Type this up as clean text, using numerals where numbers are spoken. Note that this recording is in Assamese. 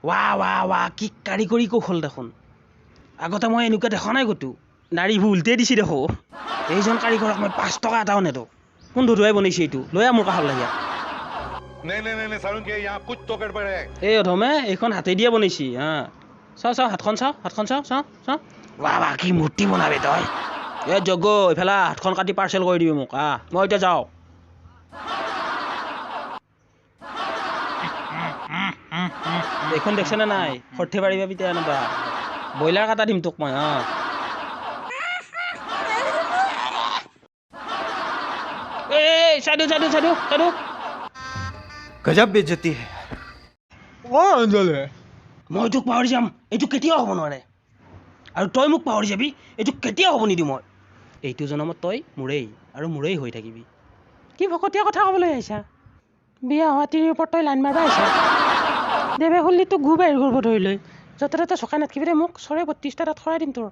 ৱা কি কাৰিকৰী কৌশল দেখোন আগতে মই এনেকুৱা দেখা নাই ক'তো নাড়ীবোৰ উল্টে দিছি দেখো এইজন কাৰিকৰক মই 5 টকা এটাও নেদো কোন ধুৱাই বনাইছে এইটো লৈ মোৰ কাষৰ লাগিয়া नहीं सारुण के यहाँ कुछ तो गड़बड़ है এই অধমে এইখন হাতে দিয়ে বনাইছি হা চাও হাতখন চাও ৱা কি মূৰ্তি বনাবি তই এ যজ্ঞ এইফালে হাতখন কাটি পাৰ্চেল কৰি দিবি মোক মই এতিয়া যাওঁ এইখন দেখছেনে নাই সৰ্থে পাৰিবা পিতে আনবা ব্ৰইলাৰ কাটা দিম তোক মই এই চাইডু गजब बेइज्जती है মই তোক পাহৰি যাম এইটো কেতিয়াও হ'ব নোৱাৰে আৰু তই মোক পাহৰি যাবি এইটো কেতিয়াও হ'ব নিদিওঁ মই এইটো জনমত তই মোৰেই হৈ থাকিবি কি ভকতীয়া কথা ক'বলৈ আহিছা বিয়া হোৱা তিৰিৰ ওপৰত তই লাইন মাৰবা আহিছা দেৱে খুলি তোক ঘূ বাহিৰ কৰিব ধৰি লৈ য'তে ত'তে চকাই নাথাকিবি দে মোক 32টা তাত খৰাই দিম তোৰ